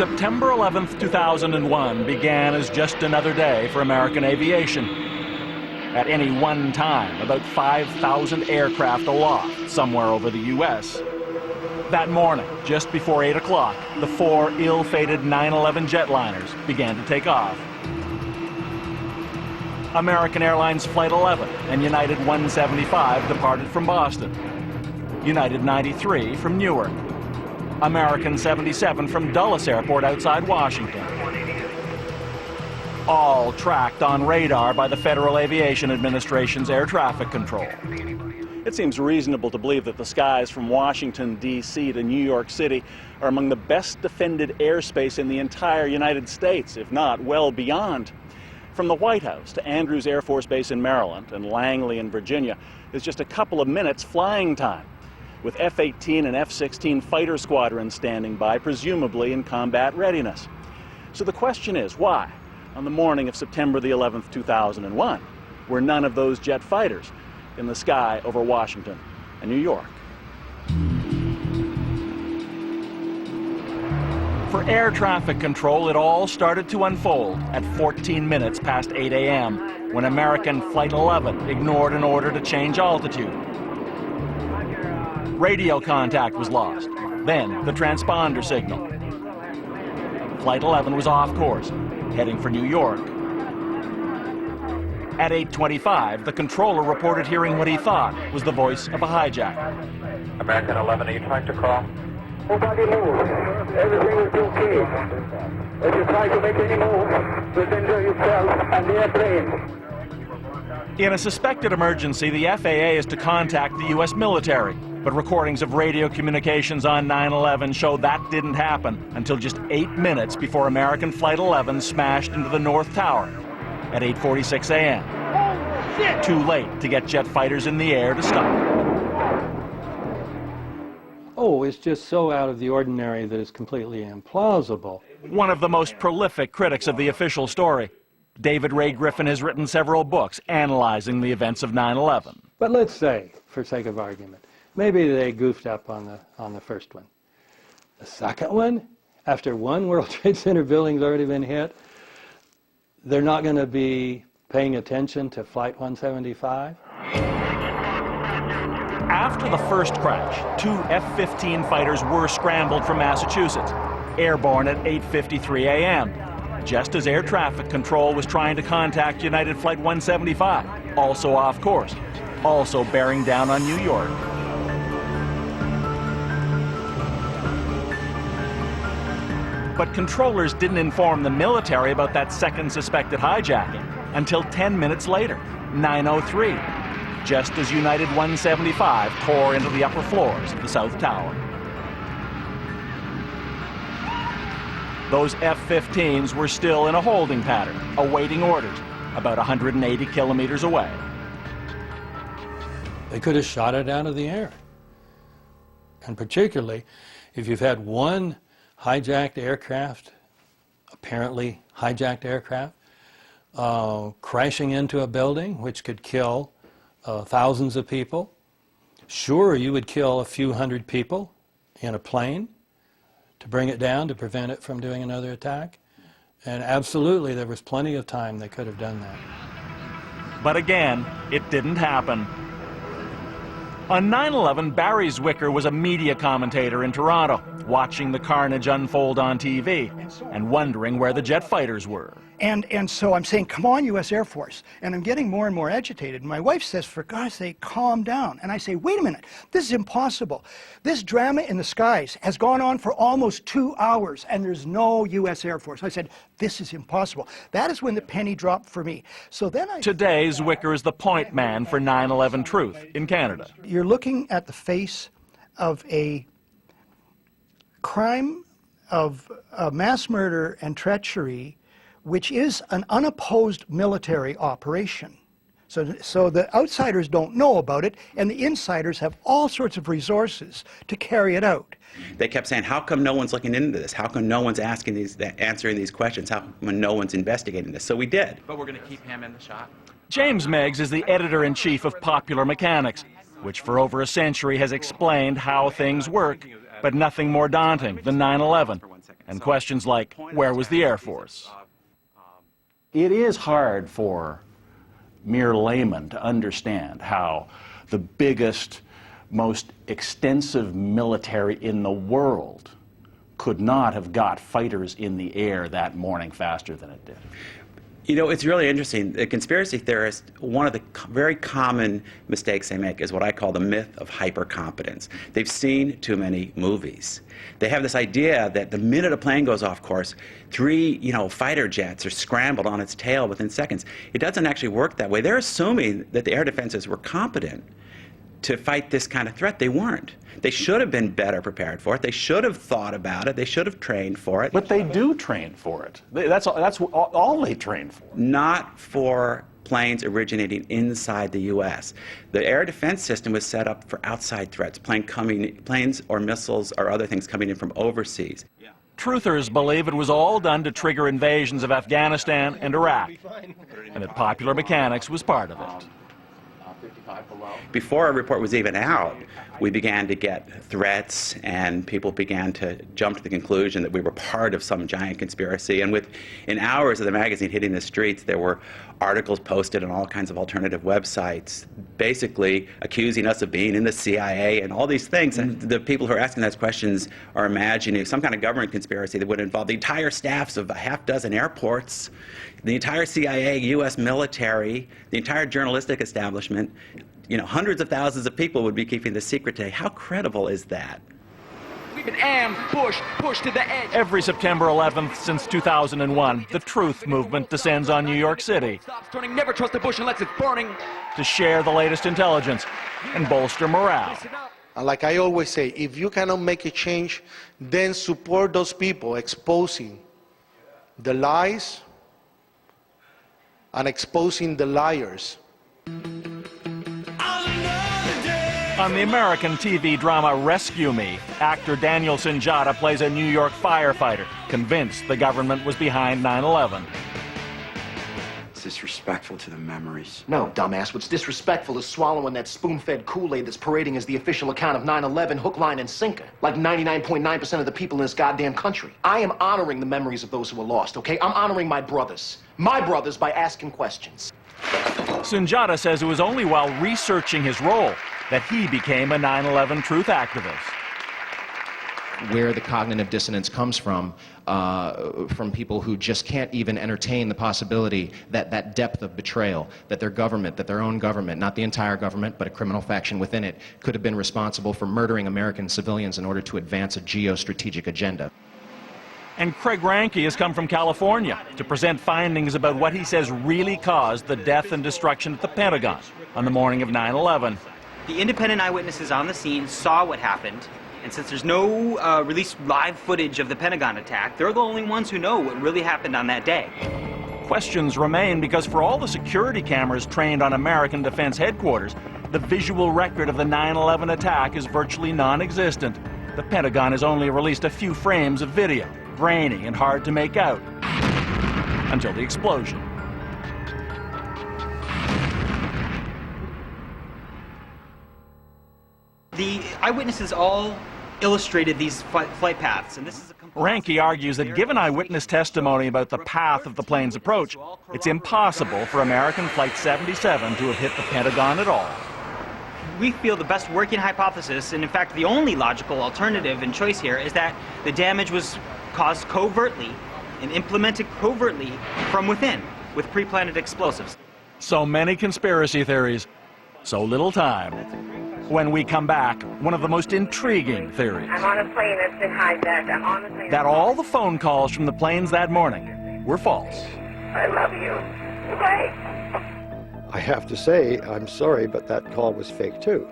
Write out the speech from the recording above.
September 11th, 2001 began as just another day for American aviation. At any one time, about 5,000 aircraft aloft somewhere over the U.S. That morning, just before 8 o'clock, the four ill-fated 9/11 jetliners began to take off. American Airlines Flight 11 and United 175 departed from Boston. United 93 from Newark. American 77 from Dulles Airport outside Washington. All tracked on radar by the Federal Aviation Administration's air traffic control. It seems reasonable to believe that the skies from Washington, D.C. to New York City are among the best defended airspace in the entire United States, if not well beyond. From the White House to Andrews Air Force Base in Maryland and Langley in Virginia is just a couple of minutes flying time, with F-18 and F-16 fighter squadrons standing by, presumably in combat readiness. So the question is, why, on the morning of September the 11th, 2001, were none of those jet fighters in the sky over Washington and New York? For air traffic control, it all started to unfold at 14 minutes past 8 a.m. when American Flight 11 ignored an order to change altitude. Radio contact was lost, then the transponder signal. Flight 11 was off course, heading for New York. At 8:25, the controller reported hearing what he thought was the voice of a hijacker. American 11, are you trying to call? Nobody move. Everything is okay. If you try to make any move, you'll injure yourself and the airplane. In a suspected emergency, the FAA is to contact the U.S. military, but recordings of radio communications on 9/11 show that didn't happen until just 8 minutes before American Flight 11 smashed into the North Tower at 8:46 a.m. Too late to get jet fighters in the air to stop. Oh, it's just so out of the ordinary that it's completely implausible. One of the most prolific critics of the official story, David Ray Griffin, has written several books analyzing the events of 9/11. But let's say, for sake of argument, maybe they goofed up on the first one. The second one, after one World Trade Center building's already been hit, they're not going to be paying attention to Flight 175? After the first crash, two F-15 fighters were scrambled from Massachusetts, airborne at 8:53 a.m., just as air traffic control was trying to contact United Flight 175, also off course, also bearing down on New York. But controllers didn't inform the military about that second suspected hijacking until 10 minutes later, 9:03, just as United 175 tore into the upper floors of the South Tower. Those F-15s were still in a holding pattern, awaiting orders, about 180 kilometers away. They could have shot it out of the air. And particularly, if you've had one hijacked aircraft, apparently hijacked aircraft, crashing into a building, which could kill thousands of people. Sure, you would kill a few hundred people in a plane to bring it down, to prevent it from doing another attack. And absolutely, there was plenty of time they could have done that. But again, it didn't happen. On 9/11, Barry Zwicker was a media commentator in Toronto, watching the carnage unfold on TV and wondering where the jet fighters were. And so I'm saying, come on, U.S. Air Force. And I'm getting more and more agitated. And my wife says, for God's sake, calm down. And I say, wait a minute, this is impossible. This drama in the skies has gone on for almost 2 hours, and there's no U.S. Air Force. I said, this is impossible. That is when the penny dropped for me. So then Today, Zwicker is the point man for 9/11 Truth in Canada. You're looking at the face of a crime of mass murder and treachery, which is an unopposed military operation. So the outsiders don't know about it, and the insiders have all sorts of resources to carry it out. They kept saying, how come no one's looking into this? How come no one's answering these questions? How come no one's investigating this? So we did. But we're going to keep him in the shot. James Meggs is the editor-in-chief of Popular Mechanics, which for over a century has explained how things work, but nothing more daunting than 9/11 and questions like, where was the Air Force? It is hard for mere laymen to understand how the biggest, most extensive military in the world could not have got fighters in the air that morning faster than it did. You know, it's really interesting. The conspiracy theorists, one of the very common mistakes they make is what I call the myth of hypercompetence. They've seen too many movies. They have this idea that the minute a plane goes off course, 3, fighter jets are scrambled on its tail within seconds. It doesn't actually work that way. They're assuming that the air defenses were competent to fight this kind of threat. They weren't. They should have been better prepared for it. They should have thought about it. They should have trained for it. But they do train for it. That's all they train for. Not for planes originating inside the U.S. The air defense system was set up for outside threats, planes or missiles or other things coming in from overseas. Truthers believe it was all done to trigger invasions of Afghanistan and Iraq, and that popular mechanics was part of it. Before our report was even out, we began to get threats, and people began to jump to the conclusion that we were part of some giant conspiracy. And within hours of the magazine hitting the streets, there were articles posted on all kinds of alternative websites, basically accusing us of being in the CIA and all these things. And the people who are asking those questions are imagining some kind of government conspiracy that would involve the entire staffs of a half-dozen airports, the entire CIA, U.S. military, the entire journalistic establishment. Hundreds of thousands of people would be keeping this secret today. How credible is that? We've been pushed to the edge. Every September 11th since 2001, the Truth Movement descends on New York City Stops turning, never trust the bush unless it's burning. to share the latest intelligence and bolster morale. And like I always say, if you cannot make a change, then support those people exposing the lies and exposing the liars. On the American TV drama Rescue Me, actor Daniel Sunjata plays a New York firefighter, convinced the government was behind 9/11. It's disrespectful to the memories. No, dumbass. What's disrespectful is swallowing that spoon-fed Kool-Aid that's parading as the official account of 9/11 hook, line, and sinker. Like 99.9% of the people in this goddamn country. I am honoring the memories of those who were lost, okay? I'm honoring my brothers. My brothers by asking questions. Sunjata says it was only while researching his role that he became a 9/11 truth activist. Where the cognitive dissonance comes from people who just can't even entertain the possibility that depth of betrayal, that their government, that their own government, not the entire government, but a criminal faction within it, could have been responsible for murdering American civilians in order to advance a geostrategic agenda. And Craig Ranke has come from California to present findings about what he says really caused the death and destruction at the Pentagon on the morning of 9/11. The independent eyewitnesses on the scene saw what happened, and since there's no released live footage of the Pentagon attack, they're the only ones who know what really happened on that day. Questions remain because for all the security cameras trained on American Defense Headquarters, the visual record of the 9/11 attack is virtually non-existent. The Pentagon has only released a few frames of video, grainy and hard to make out, until the explosion. The eyewitnesses all illustrated these flight paths, and this is a Ranke argues that given eyewitness testimony about the path of the plane's approach, it's impossible for American Flight 77 to have hit the Pentagon at all. We feel the best working hypothesis, and in fact the only logical alternative and choice here, is that the damage was caused covertly and implemented covertly from within with pre-planted explosives. So many conspiracy theories, so little time. When we come back, one of the most intriguing theories. I'm on a plane that's been hijacked. I'm on a plane. That all the phone calls from the planes that morning were false. I love you. Wait. I have to say, I'm sorry, but that call was fake too.